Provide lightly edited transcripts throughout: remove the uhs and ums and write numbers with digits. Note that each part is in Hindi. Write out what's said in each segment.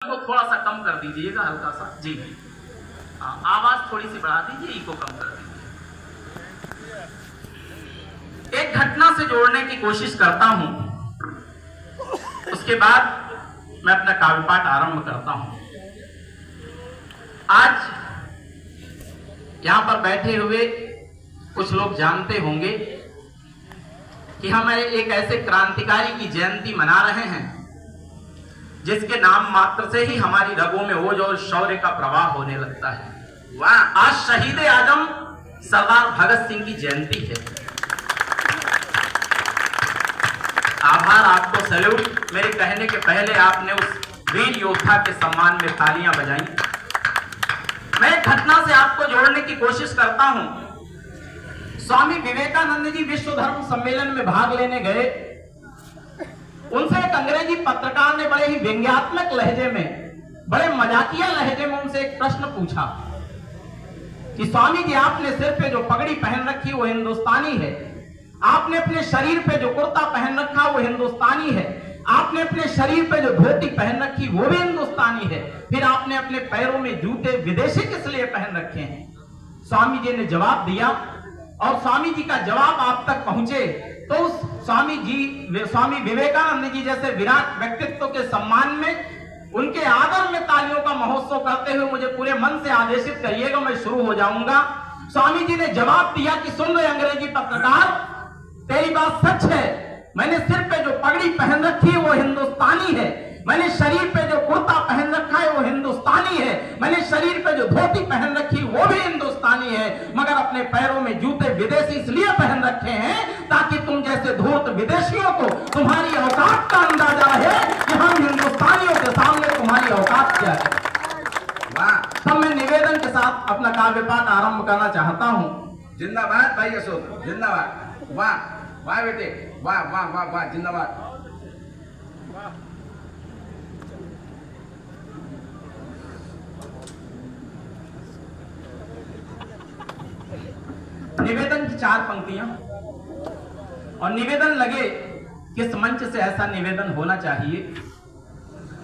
को थोड़ा सा कम कर दीजिएगा, हल्का सा। जी आवाज थोड़ी सी बढ़ा दीजिए, इको कम कर दीजिए। एक घटना से जोड़ने की कोशिश करता हूं, उसके बाद मैं अपना काव्य पाठ आरंभ करता हूं। आज यहां पर बैठे हुए कुछ लोग जानते होंगे कि हम एक ऐसे क्रांतिकारी की जयंती मना रहे हैं जिसके नाम मात्र से ही हमारी रगों में ओज और शौर्य का प्रवाह होने लगता है। वाह, आज शहीद आजम सरदार भगत सिंह की जयंती है। आभार, आपको सैल्यूट। मेरे कहने के पहले आपने उस वीर योद्धा के सम्मान में तालियां बजाई। मैं एक घटना से आपको जोड़ने की कोशिश करता हूं। स्वामी विवेकानंद जी विश्व धर्म सम्मेलन में भाग लेने गए। उनसे एक अंग्रेजी पत्रकार ने बड़े ही व्यंग्यात्मक लहजे में, बड़े मजाकिया लहजे में उनसे एक प्रश्न पूछा कि स्वामी जी, आपने सिर पे जो पगड़ी पहन रखी वो हिंदुस्तानी है, आपने अपने शरीर पे जो कुर्ता पहन रखा वो हिंदुस्तानी है, आपने अपने शरीर पे जो धोती पहन रखी वो भी हिंदुस्तानी है, फिर आपने अपने पैरों में जूते विदेशी किस लिए पहन रखे हैं? स्वामी जी ने जवाब दिया, और स्वामी जी का जवाब आप तक पहुंचे तो उस स्वामी विवेकानंद जी जैसे विराट व्यक्तित्व के सम्मान में, उनके आदर में तालियों का महोत्सव करते हुए मुझे पूरे मन से आदेशित करिएगा, मैं शुरू हो जाऊंगा। स्वामी जी ने जवाब दिया कि सुन रहे अंग्रेजी पत्रकार, तेरी बात सच है, मैंने सिर पे जो पगड़ी पहन रखी है वो हिंदुस्तानी है, मैंने शरीर पे जो कुर्ता पहन रखा है वो हिंदुस्तानी है, मैंने शरीर पे जो धोती पहन रखी वो भी हिंदुस्तानी है, मगर अपने पैरों में जूते विदेशी इसलिए पहन रखे हैं ताकि तुम जैसे धूर्त विदेशियों को तुम्हारी औकात का अंदाजा है कि हम हिंदुस्तानियों के सामने तुम्हारी औकात क्या है। तब मैं निवेदन के साथ अपना काव्य पाठ आरंभ करना चाहता हूं। जिंदाबाद भाई अशोक, जिंदाबाद। वाह वाह बेटे, वाह वाह वाह वाह, जिंदाबाद। निवेदन की 4 पंक्तियां, और निवेदन लगे किस मंच से ऐसा निवेदन होना चाहिए,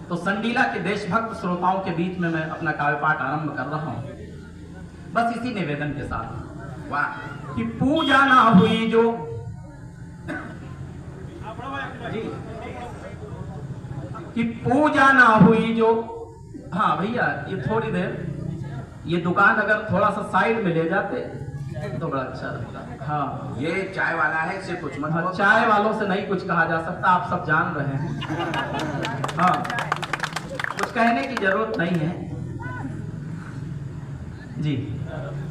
तो संडीला के देशभक्त श्रोताओं के बीच में मैं अपना काव्य पाठ आरंभ कर रहा हूं, बस इसी निवेदन के साथ। वाह, कि पूजा ना हुई जो जी, कि पूजा ना हुई जो, हाँ भैया ये थोड़ी देर, ये दुकान अगर थोड़ा सा साइड में ले जाते तो बड़ा अच्छा लगता। हाँ, ये चाय वाला है, इसे कुछ मत बोलो। चाय वालों से नहीं कुछ कहा जा सकता, आप सब जान रहे हैं। हाँ, कुछ कहने की जरूरत नहीं है जी।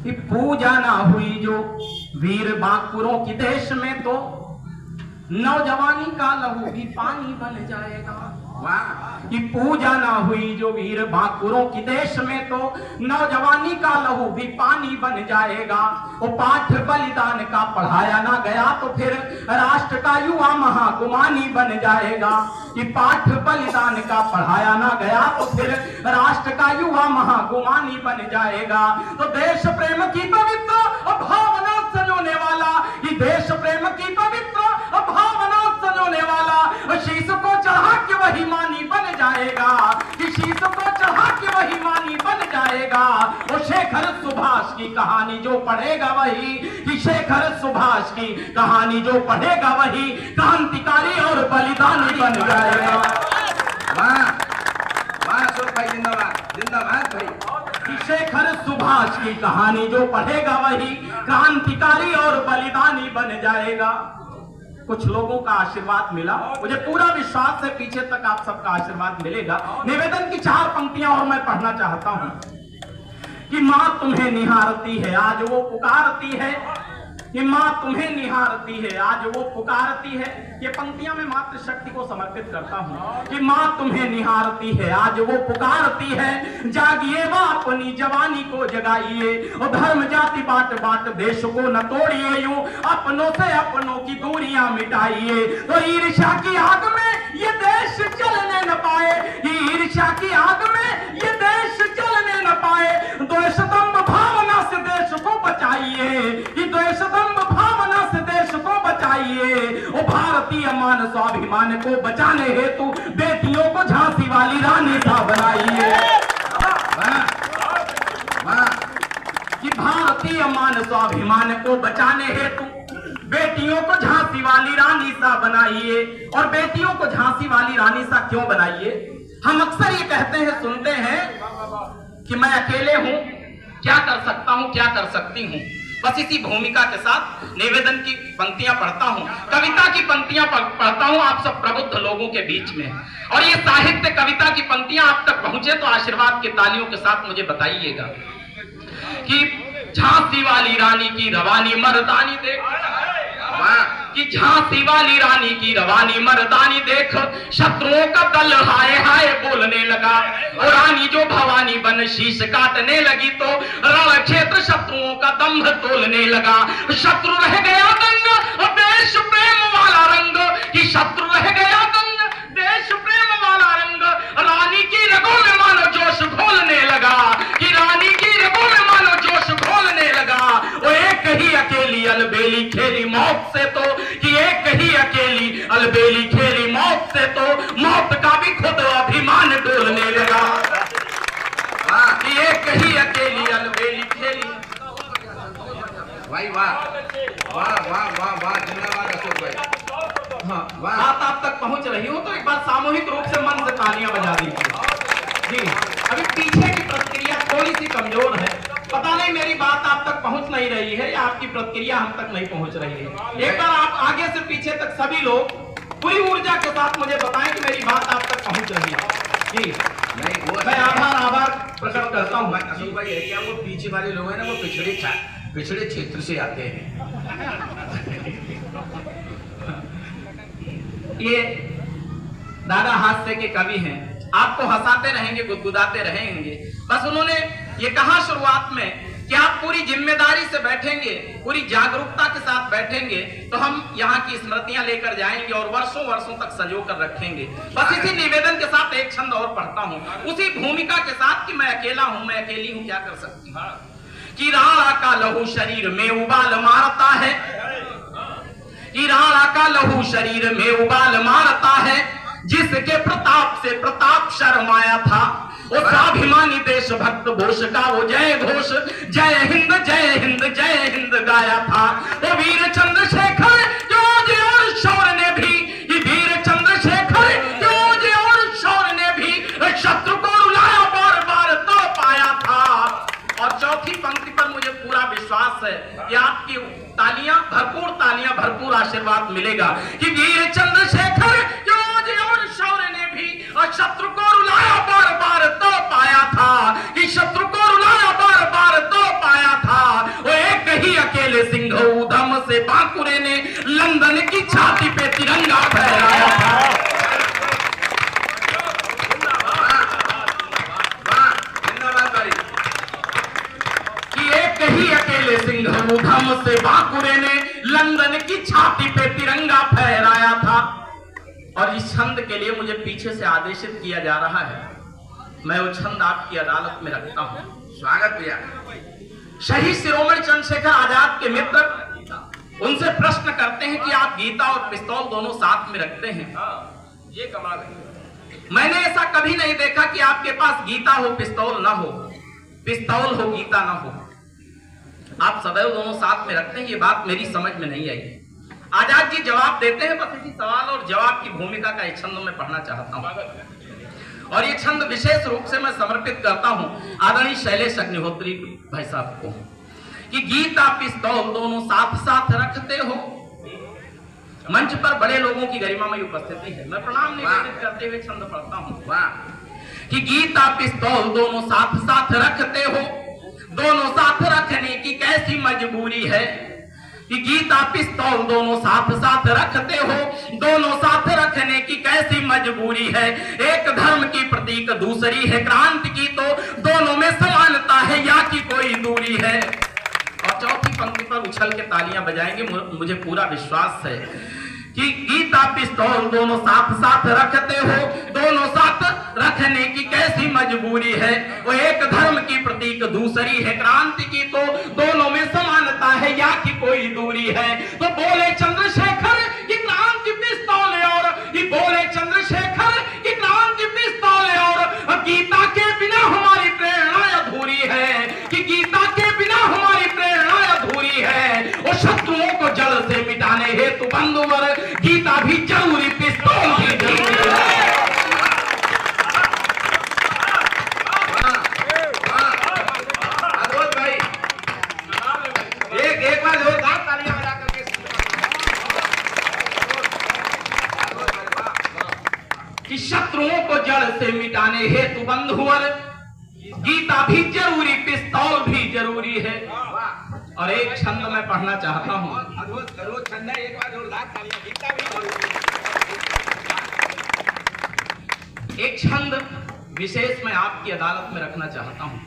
कि पूजा ना हुई जो वीर बांकुरों की देश में, तो नौजवानी का लहू भी पानी बन जाएगा। वाह, कि पूजा ना हुई जो वीर बांकुरों की देश में, तो नौजवानी का लहू भी पानी बन जाएगा। वो पाठ बलिदान का पढ़ाया ना गया तो फिर राष्ट्र का युवा महाकुमानी बन जाएगा। कि पाठ बलिदान का पढ़ाया ना गया तो फिर राष्ट्र का युवा महाकुमानी बन जाएगा। तो देश प्रेम की पवित्र भावना संजोने वाला, ये देश प्रेम की पवित्र भावना संजोने वाला, शीश को चढ़ा के वही मानी बन जाएगा। कि शीश को चढ़ा के वही मानी बन जाएगा। वो शेखर सुभाष की कहानी जो पढ़ेगा वही, कि शेखर सुभाष की कहानी जो पढ़ेगा वही क्रांतिकारी और बलिदानी बन जाएगा। वाह वाह अशोक भाई, जिंदाबाद जिंदाबाद भाई। कि शेखर सुभाष की कहानी जो पढ़ेगा वही क्रांतिकारी और बलिदानी बन जाएगा। कुछ लोगों का आशीर्वाद मिला, मुझे पूरा विश्वास है पीछे तक आप सबका आशीर्वाद मिलेगा। निवेदन की 4 पंक्तियां और मैं पढ़ना चाहता हूं। कि मां तुम्हें निहारती है आज वो पुकारती है, कि मां तुम्हें निहारती है आज वो पुकारती है। ये पंक्तियां मैं मातृशक्ति को समर्पित करता हूं। कि मां तुम्हें निहारती है आज वो पुकारती है, जागिए मां अपनी जवानी को जगाइए, और धर्म जाति बांट बांट देश को न तोड़िए, यूं अपनों से अपनों की दूरियां मिटाइए। तो ईर्ष्या की आग में ये देश जलने न पाए, ईर्ष्या की आग में ये देश जलने न पाए। द्वेषदम्भ भावना से देश को बचाइए, ये द्वेषदम्भ भावना से देश को बचाइए। ओ भारतीय मान स्वाभिमान को बचाने हेतु बेटियां बेटियों को झांसी वाली रानी सा बनाइए। वाह वाह कि भारतीय मान स्वाभिमान को बचाने हेतु बेटियों को झांसी वाली रानी सा बनाइए। और बेटियों को झांसी वाली रानी सा क्यों बनाइए? हम अक्सर ये कहते हैं, सुनते हैं कि मैं अकेले हूं, क्या कर सकता हूं, क्या कर सकती हूं। बस इसी भूमिका के साथ निवेदन की पंक्तियां पढ़ता हूं, कविता की पंक्तियां पढ़ता हूं आप सब प्रबुद्ध लोगों के बीच में। और ये साहित्य कविता की पंक्तियां आप तक पहुंचे तो आशीर्वाद की तालियों के साथ मुझे बताइएगा कि झांसी वाली रानी की रवानी मर्दानी देख, कि झांसी वाली रानी की रवानी मर्दानी देख, शत्रुओं का दल हाय हाय बोलने लगा। और रानी जो भवानी बन शीश काटने लगी तो रण क्षेत्र शत्रुओं का दंभ तोलने लगा। शत्रु रह गया दंग देश प्रेम वाला रंग, कि शत्रु रह गया दंग देश प्रेम वाला रंग। रानी की रगों में मानो जोश घोलने लगा, कि रानी की रगों में मानो जोश घोलने लगा। वो एक ही अकेली अलबेली खेली मौत से तो, कि एक ही अकेली अलबेली खेली मौत से तो मौत का भी खुद अभिमान डोलने लगा। कि एक ही अकेली अलबेली खेली। भाई वाह वाह वाह वाह वाह, धन्यवाद अशोक भाई। हाँ, बात आप तक पहुंच रही हो तो एक बार सामूहिक रूप से मन से तालियां बजा दीजिए। जी, अभी पीछे की प्रतिक्रिया थोड़ी सी कमजोर है, पता नहीं मेरी बात आप तक पहुंच नहीं रही है या आपकी प्रतिक्रिया हम तक नहीं पहुंच रही है। एक बार आप आगे से पीछे तक सभी लोग पूरी ऊर्जा के साथ मुझे बताएं कि मेरी बात आप तक पहुंच रही है। जी नहीं, वो मैं आभार प्रकट करता हूं। अशोक भाई है क्या, वो पीछे वाले लोग हैं ना, वो पिछड़े क्षेत्र से आते हैं। ये दादा हास्य के कवि हैं, आपको हंसाते रहेंगे, गुदगुदाते रहेंगे। बस उन्होंने ये कहा शुरुआत में कि आप पूरी जिम्मेदारी से बैठेंगे, पूरी जागरूकता के साथ बैठेंगे तो हम यहाँ की स्मृतियां लेकर जाएंगे और वर्षों वर्षों तक संजो कर रखेंगे। बस इसी निवेदन के साथ एक छंद और पढ़ता हूँ, उसी भूमिका के साथ कि मैं अकेला हूँ, मैं अकेली हूँ, क्या कर सकती हूँ। कि राणा का लहू शरीर में उबाल मारता है, कि राणा का लहू शरीर में उबाल मारता है, जिसके प्रताप से प्रताप शर्माया था। वो स्वाभिमानी देशभक्त घोष का वो जय घोष, जय हिंद जय हिंद जय हिंद गाया था। वो वीर चंद्रशेखर जोज और शौर्य ने भी, ये वीर चंद्रशेखर जोज और शौर्य ने भी शत्रु को रुलाया बार बार तो पाया था। और चौथी पंक्ति पर मुझे पूरा विश्वास है कि आपकी तालियां, भरपूर आशीर्वाद मिलेगा कि वीर चंद्रशेखर जोज और शौर्य ने भी शत्रु को रुलाया बार बार तो पाया था, कि शत्रु को रुलाया बार बार तो पाया था। वो एक ही अकेले सिंह उधम से बांकुरे ने लंदन की छाती पे तिरंगा फहराया था। अकेले सिंह उधम से बांकुरे ने लंदन की छाती पे तिरंगा फहराया था। और इस छंद के लिए मुझे पीछे से आदेशित किया जा रहा है, मैं वो छंद आपकी अदालत में रखता हूं। स्वागत भैया। शहीद शिरोमणि चंद्रशेखर आजाद के मित्र उनसे प्रश्न करते हैं कि आप गीता और पिस्तौल दोनों साथ में रखते हैं। ये कमाल है, मैंने ऐसा कभी नहीं देखा कि आपके पास गीता हो पिस्तौल ना हो, पिस्तौल हो गीता ना हो, आप सदैव दोनों साथ में रखते हैं। ये बात मेरी समझ में नहीं आई। आजाद जी जवाब देते हैं, बस इसी सवाल और जवाब की भूमिका का एक छंद में पढ़ना चाहता हूं। और ये छंद विशेष रूप से मैं समर्पित करता हूं आदरणीय शैलेश अग्निहोत्री भाई साहब को, कि गीता पिस्तौल दोनों साथ साथ रखते हो। मंच पर बड़े लोगों की गरिमामय उपस्थिति है, मैं प्रणाम निवेदित करते हुए छंद पढ़ता हूं। वाह। कि गीता पिस्तौल दोनों साथ साथ रखते हो, दोनों साथ रखने की कैसी मजबूरी है। कि गीता पिस्तौल दोनों साथ साथ रखते हो, दोनों साथ रखने की कैसी मजबूरी है। एक धर्म की प्रतीक दूसरी है क्रांति की, तो दोनों में समानता है या कि कोई दूरी है। और चौथी पंक्ति पर उछल के तालियां बजाएंगे, मुझे पूरा विश्वास है कि गीता पिस्तौल दोनों साथ साथ रखते हो, दोनों साथ रखने की कैसी मजबूरी है। वो एक धर्म की प्रतीक दूसरी है क्रांति की, तो दोनों में समानता है या कि कोई दूरी है। तो बोले चंद्रशेखर कि क्रांति पिस्तौल, और ये बोले चंद्रशेखर कि क्रांति बंधुवर, गीता भी जरूरी, पिस्तौल भी जरूरी है। अद्भुत भाई, एक बार जोरदार तालियां बजा करके कि शत्रुओं को जड़ से मिटाने हेतु बंधुवर, गीता भी जरूरी, पिस्तौल भी जरूरी है। और एक छंद मैं पढ़ना चाहता हूं। अद्भुत छंद है, एक बार जोरदार तालियां। गीता भी एक छंद विशेष मैं आपकी अदालत में रखना चाहता हूं।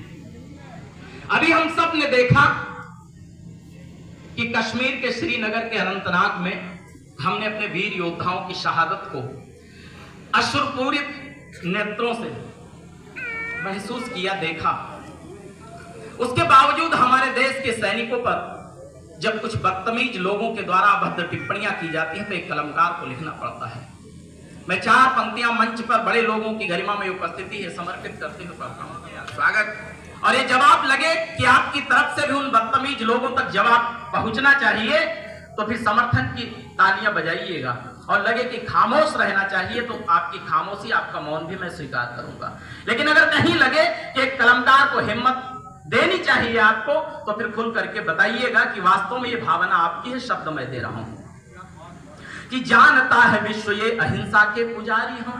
अभी हम सब ने देखा कि कश्मीर के श्रीनगर के अनंतनाग में हमने अपने वीर योद्धाओं की शहादत को अश्रुपूरित नेत्रों से महसूस किया, देखा। उसके बावजूद हमारे देश के सैनिकों पर जब कुछ बदतमीज लोगों के द्वारा अभद्र टिप्पणियां की जाती हैं तो एक कलमकार को लिखना पड़ता है। मैं 4 पंक्तियां मंच पर बड़े लोगों की गरिमा में उपस्थिति है समर्पित करते हुए पढ़ता हूं। स्वागत। और ये जवाब लगे कि आपकी तरफ से भी उन बदतमीज लोगों तक जवाब पहुंचना चाहिए तो फिर समर्थन की तालियां बजाइएगा, और लगे कि खामोश रहना चाहिए तो आपकी खामोशी, आपका मौन भी मैं स्वीकार करूंगा। लेकिन अगर कहीं लगे कि एक कलमकार को हिम्मत देनी चाहिए आपको, तो फिर खुल करके बताइएगा कि वास्तव में ये भावना आपकी है, शब्द मैं दे रहा हूं। कि जानता है विश्व ये अहिंसा के पुजारी हम,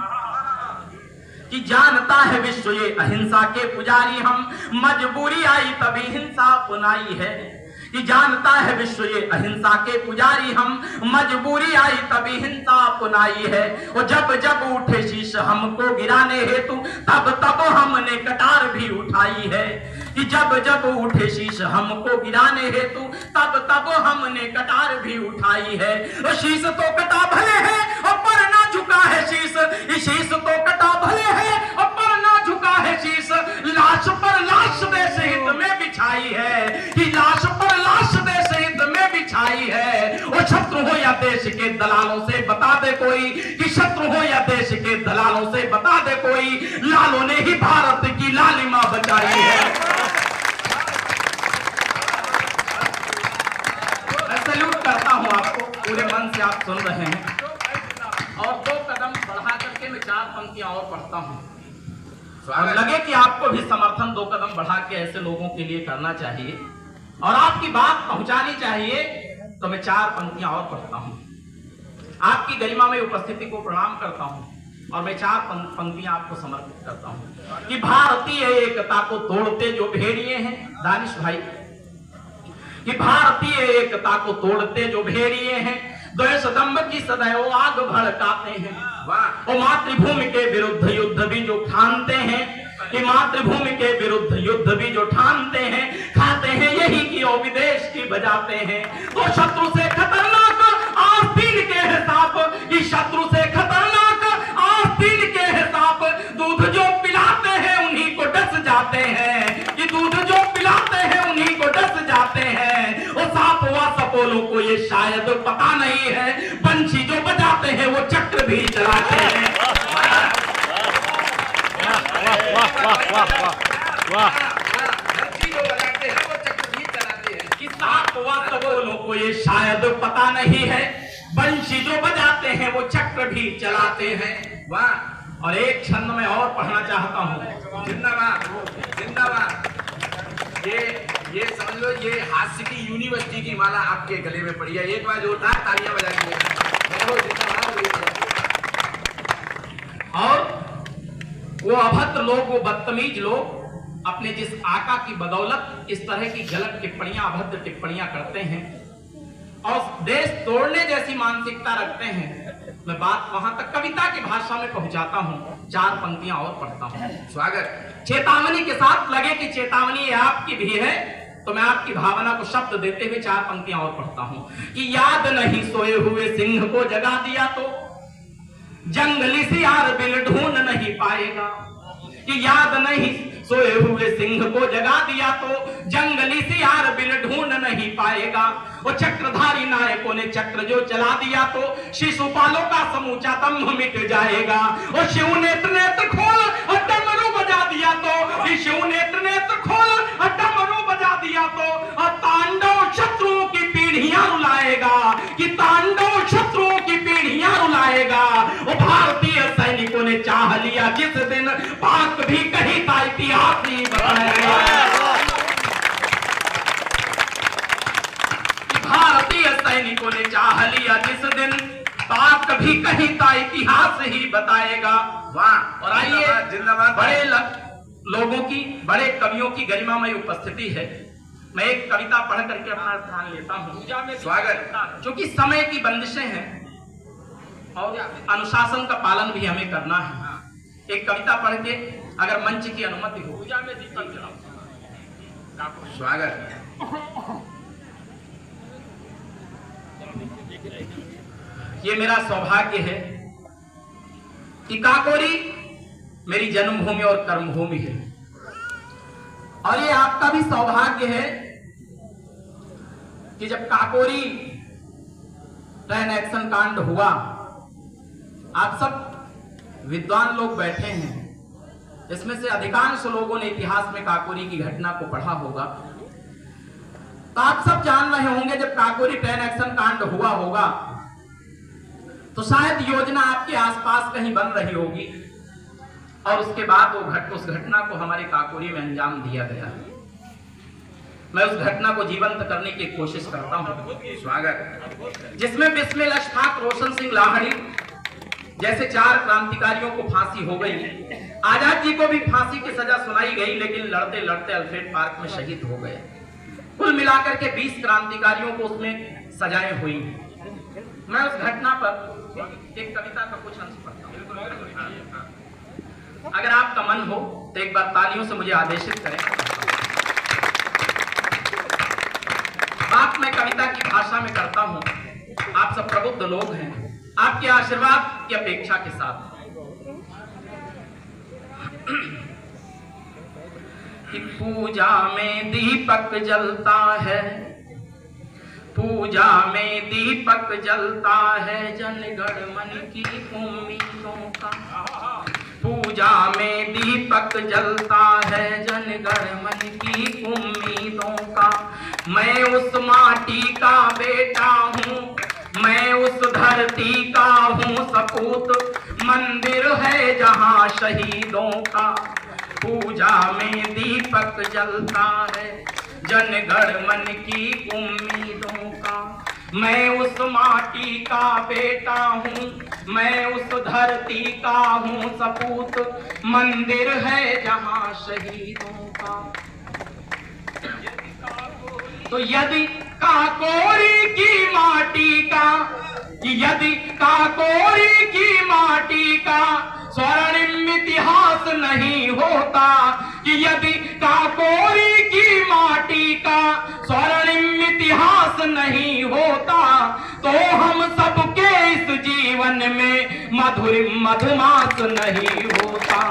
कि जानता है विश्व ये अहिंसा के पुजारी हम, मजबूरी आई तभी हिंसा अपनाई है। कि जानता है विश्व ये अहिंसा के पुजारी हम, मजबूरी आई तभी हिंसा अपनाई है। और जब जब उठे शीश हमको गिराने हेतु, तब तब हमने कटार भी उठाई है। कि जब जब उठे शीश हमको गिराने हेतु, तब तब हमने कटार भी उठाई है। और शीश तो कटा भले है और पर ना झुका है शीश, शीश तो कटा भले है और पर ना झुका है शीश। लाश पर लाश देश हित में बिछाई है, कि लाश पर लाश देश हित में बिछाई है। और शत्रु हो या देश के दलालों से बता दे कोई, कि शत्रु हो या देश के दलालों से बता दे कोई, लालों ने ही भारत की लालिमा बचाई है। मैं सैल्यूट करता हूं आपको, पूरे मन से आप सुन रहे हैं। और 2 कदम बढ़ा करके मैं 4 पंक्तियां और पढ़ता हूं। और लगे कि आपको भी समर्थन 2 कदम बढ़ा के ऐसे लोगों के लिए करना चाहिए और आपकी बात पहुंचानी चाहिए, तो मैं 4 पंक्तियां और पढ़ता हूं। आपकी गरिमा में उपस्थिति को प्रणाम करता हूं और मैं 4 पंक्तियां आपको समर्पित करता हूं। कि भारतीय एकता को तोड़ते जो भेड़िए हैं, दानिश भाई, कि भारतीय एकता को तोड़ते जो भेड़िए हैं, द्वेष दंभ की सदैव आग भड़काते हैं। और मातृभूमि के विरुद्ध युद्ध भी जो ठानते हैं, कि मातृभूमि के विरुद्ध युद्ध भी जो ठानते हैं, खाते हैं यही की और विदेश की बजाते हैं। तो शत्रु से खतरनाक आस्तीन के हिसाब, कि शत्रु से खतरनाक आस्तीन के हिसाब, दूध जो पिलाते हैं उन्हीं को डस जाते हैं, कि दूध जो पिलाते हैं उन्हीं को डस जाते हैं। और सांप व सपोलों को ये शायद पता नहीं है, पंछी जो बजाते हैं वो चक्र भी चलाते हैं। कि सांप व सपोलों को ये शायद पता नहीं है, बंशी जो बजाते हैं वो चक्र भी चलाते हैं। वाह। और एक छंद में और पढ़ना चाहता हूँ। जिंदाबाद जिंदाबाद। ये समझ लो, ये हास्य की यूनिवर्सिटी की माला आपके गले में पड़ी है। एक बार जोरदार तालियां बजाइए। और वो अभद्र लोग, वो बदतमीज लोग अपने जिस आका की बदौलत इस तरह की गलत टिप्पणियां, अभद्र टिप्पणियां करते हैं और देश तोड़ने जैसी मानसिकता रखते हैं, मैं बात वहां तक कविता की भाषा में पहुंचाता हूं। 4 पंक्तियां और पढ़ता हूं। स्वागत। चेतावनी के साथ, लगे कि चेतावनी आपकी भी है, तो मैं आपकी भावना को शब्द देते हुए 4 पंक्तियां और पढ़ता हूं। कि याद नहीं सोए हुए सिंह को जगा दिया तो जंगली सियार बिल ढूंढ नहीं पाएगा। कि याद नहीं सोए हुए सिंह को जगा दिया तो जंगली सियार बिल ढूंढ नहीं पाएगा। वो चक्रधारी नायकों ने चक्र जो चला दिया तो शिशुपालों का समूचा दम्भ मिट जाएगा। और शिव नेत्र खोल और डमरू बजा दिया तो, शिव नेत्र खोल और डमरू बजा दिया तो, और तांडव शत्रुओं की पीढ़ियां रुलाएगा। कि तांडव शत्रु बात भी कही था इतिहास ही बताएगा। भारतीय सैनिकों ने चाह लिया जिस दिन, बात भी कही था इतिहास ही बताएगा। वाह। और आइए, जिंदाबाद। बड़े लोगों की, बड़े कवियों की गरिमामय उपस्थिति है। मैं एक कविता पढ़ करके अपना स्थान लेता हूँ। स्वागत। क्योंकि समय की बंदिशें हैं और अनुशासन का पालन भी हमें करना है। एक कविता पढ़ के अगर मंच की अनुमति हो। स्वागत। ये मेरा सौभाग्य है कि काकोरी मेरी जन्मभूमि और कर्मभूमि है, और ये आपका भी सौभाग्य है कि जब काकोरी ट्रेन एक्शन कांड हुआ, आप सब विद्वान लोग बैठे हैं, इसमें से अधिकांश लोगों ने इतिहास में काकोरी की घटना को पढ़ा होगा, तो आप सब जान रहे होंगे जब काकोरी ट्रेन एक्शन कांड हुआ होगा तो शायद योजना आपके आसपास कहीं बन रही होगी, और उसके बाद उस घटना को हमारे काकोरी में अंजाम दिया गया। मैं उस घटना को जीवंत करने की कोशिश करता हूं। स्वागत। जिसमें बिस्मिल अशफाक, रोशन सिंह लाहिड़ी जैसे 4 क्रांतिकारियों को फांसी हो गई। आजाद जी को भी फांसी की सजा सुनाई गई, लेकिन लड़ते लड़ते अल्फ्रेड पार्क में शहीद हो गए। कुल मिलाकर के 20 क्रांतिकारियों को उसमें सजाएं हुई। मैं उस घटना पर एक कविता का कुछ अंश पढ़ता हूं। अगर आपका मन हो तो एक बार तालियों से मुझे आदेशित करें। बात मैं कविता की भाषा में करता हूं। आप सब प्रबुद्ध लोग हैं, आपके आशीर्वाद की अपेक्षा के साथ। कि पूजा में दीपक जलता है, पूजा में दीपक जलता है जनगण मन की उम्मीदों का। पूजा में दीपक जलता है जनगण मन की उम्मीदों का। मैं उस माटी का बेटा हूँ, मैं उस धरती का हूँ सपूत, मंदिर है जहाँ शहीदों का। पूजा में दीपक जलता है जनगण मन की उम्मीदों का। मैं उस माटी का बेटा हूँ, मैं उस धरती का हूँ सपूत, मंदिर है जहाँ शहीदों का। तो यदि काकोरी की माटी का, यदि काकोरी की माटी का स्वर्णिम इतिहास नहीं होता, कि यदि काकोरी की माटी का स्वर्णिम इतिहास नहीं होता, तो हम सबके इस जीवन में मधुरिम मधुमास नहीं होता।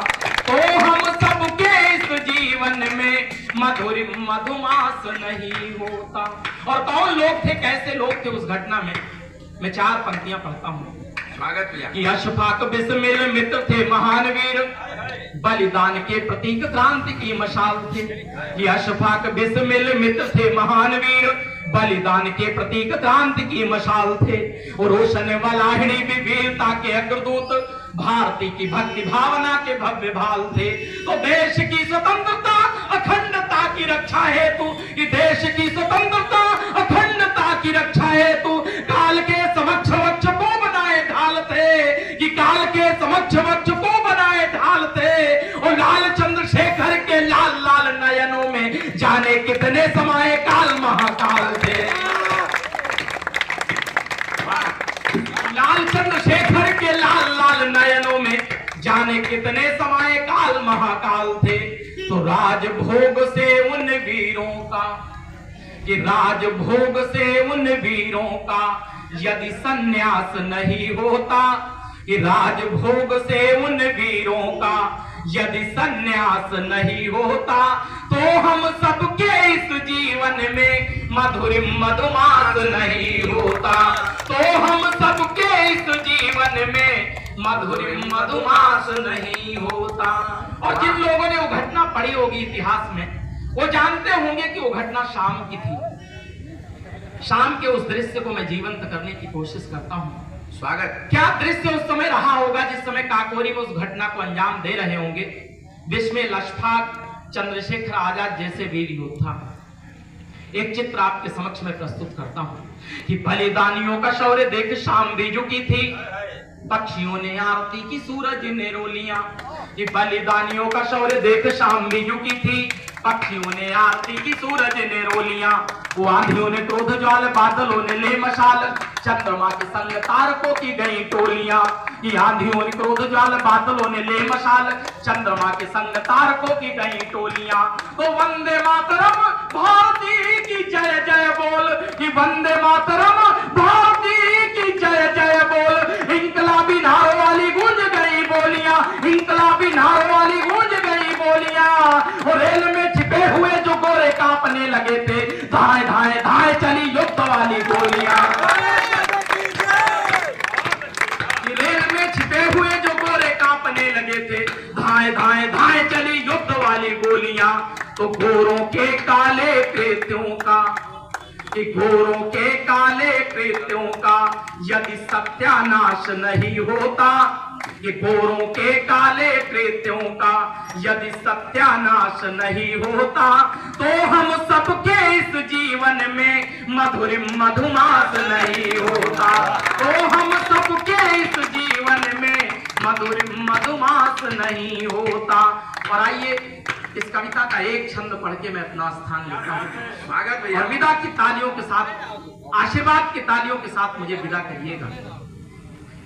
तो हम सबके इस जीवन में मधुरिम मधुमास नहीं होता। और कौन लोग थे, कैसे लोग थे उस घटना में? मैं 4 पंक्तियां पढ़ता हूं। स्वागत भैया। कि अशफाक बिस्मिल मित्र थे महान वीर, बलिदान के प्रतीक क्रांति की मशाल थे। कि अशफाक बिस्मिल मित्र थे महान वीर, बलिदान के प्रतीक क्रांति की मशाल थे। और रोशन वलाहिड़ी भी वीरता के अग्रदूत, भारती की भक्ति भावना के भव्य भाल थे। तो देश की स्वतंत्रता अखंडता की रक्षा हेतु, कि देश की स्वतंत्रता अखंडता की रक्षा हेतु काल के समक्ष वक्ष को बनाए ढाल थे, कि काल के समक्ष वक्ष को बनाए ढाल थे। और लाल चंद्रशेखर के लाल लाल नयनों में जाने कितने समाये काल महाकाल थे। लाल चंद्रशेखर के लाल लाल नयनों में जाने कितने समाये काल महाकाल थे। तो राजभोग से उन वीरों का, कि राजभोग से उन वीरों का यदि संन्यास नहीं होता, कि राजभोग से उन वीरों का यदि संन्यास नहीं होता, तो हम सबके इस जीवन में मधुरिम मधुमास नहीं होता। तो हम सबके इस जीवन में मधुरिम मधुमास नहीं होता। और जिन लोगों ने वो घटना पढ़ी होगी इतिहास में, वो जानते होंगे कि वो घटना शाम की थी। शाम के उस दृश्य को मैं जीवंत करने की कोशिश करता हूं। स्वागत। क्या दृश्य उस समय रहा होगा जिस समय काकोरी में उस घटना को अंजाम दे रहे होंगे? जिसमें लशफाक चंद्रशेखर आजाद जैसे वीर योद्धा। एक चित्र आपके समक्ष में प्रस्तुत करता हूं कि बलिदानियों का शौर्य देख शाम भी झुकी थी, पक्षियों ने आरती की, सूरज ने रोलियां। कि बलिदानियों का शौर्य देख शाम भी झुकी थी, पक्षियों ने आरती की, सूरज ने रोलियां। वो आंधियों ने क्रोध ज्वाल, बादलों ने ले मशाल, चंद्रमा के संग तारकों की गई टोलियां। कि आंधियों ने क्रोध ज्वाल, बादलों ने ले मशाल, चंद्रमा के संग तारकों की गई टोलियां। तो वंदे मातरम भारती की जय जय बोल, कि वंदे मातरम भारती की जय जय बोल। इंकलाबी नारों वाली गूंज गई बोलियां, इंकलाबी नारों वाली गूंज गई बोलियां। और रेल में छिपे हुए जो गोरे कांपने लगे थे, धाए धाए धाए चली युद्ध वाली गोलियां। रेल में छिपे हुए जो गोरे कांपने लगे थे, धाए धाए धाए चली युद्ध वाली गोलियां। तो गोरों के काले कृत्यों का, कि गोरों के काले कृत्यों का यदि सत्यानाश नहीं होता, कि गोरों के काले कृत्यों का यदि सत्यानाश नहीं होता, तो हम सबके इस जीवन में मधुर मधुमास नहीं होता। तो हम सबके इस जीवन में मधुर मधुमास नहीं होता। और आइए इस कविता का एक छंद पढ़ के मैं अपना स्थान लेता हूं। स्वागत भैया। और विदा की तालियों के साथ, आशीर्वाद की तालियों के साथ मुझे विदा करिएगा।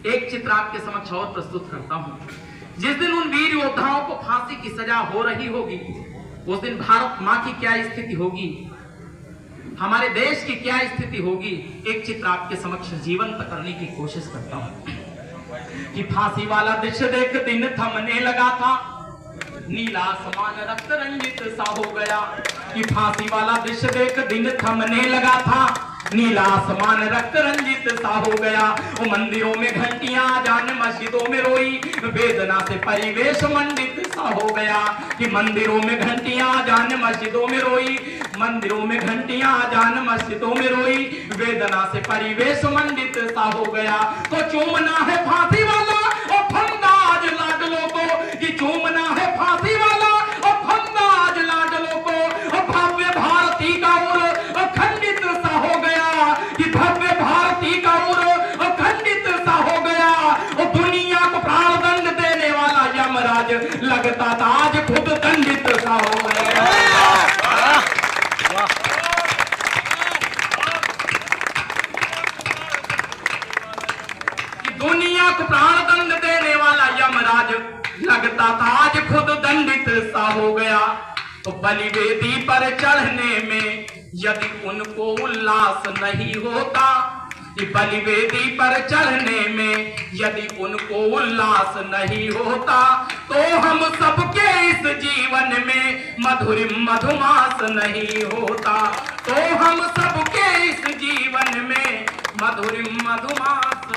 एक चित्र आपके समक्ष और प्रस्तुत करता हूं। जिस दिन उन वीर योद्धाओं को फांसी की सजा हो रही होगी, उस दिन भारत मां की क्या स्थिति होगी, हमारे देश की क्या स्थिति होगी, एक चित्र आपके समक्ष जीवंत करने की कोशिश करता हूं। कि फांसी वाला दृश्य देख दिन थमने लगा था, नीला आसमान रक्त रंजित सा हो गया। कि फांसी वाला दृश्य देख दिन थमने लगा था, नीला आसमान रक्त रंजित सा हो गया। वो मंदिरों में घंटियां जान मस्जिदों में रोई, वेदना से परिवेश मंडित सा हो गया। कि मंदिरों में घंटियां जान मस्जिदों में रोई, मंदिरों में घंटियां जान मस्जिदों में रोई, वेदना से परिवेश मंडित सा हो गया। तो चूमना है फांसी वाला और फंदा आज लाडलों को, कि चूमना है फांसी वाला और फंदा आज लाडलों को। और भव्य भारती का उर खंडित सा हो गया, कि भव्य भारती का उर खंडित सा हो गया। और दुनिया को प्राण दंड देने वाला यमराज लगता था आज खुद दंडित सा हो गया। दुनिया को प्राण दंड देने वाला यमराज लगता था आज खुद दंडित सा हो गया। तो बलिवेदी पर चढ़ने में यदि उनको उल्लास नहीं होता, कि बलिवेदी पर चढ़ने में यदि उनको उल्लास नहीं होता, तो हम सबके इस जीवन में मधुर मधुमास नहीं होता। तो हम सबके इस जीवन में मधुर मधुमास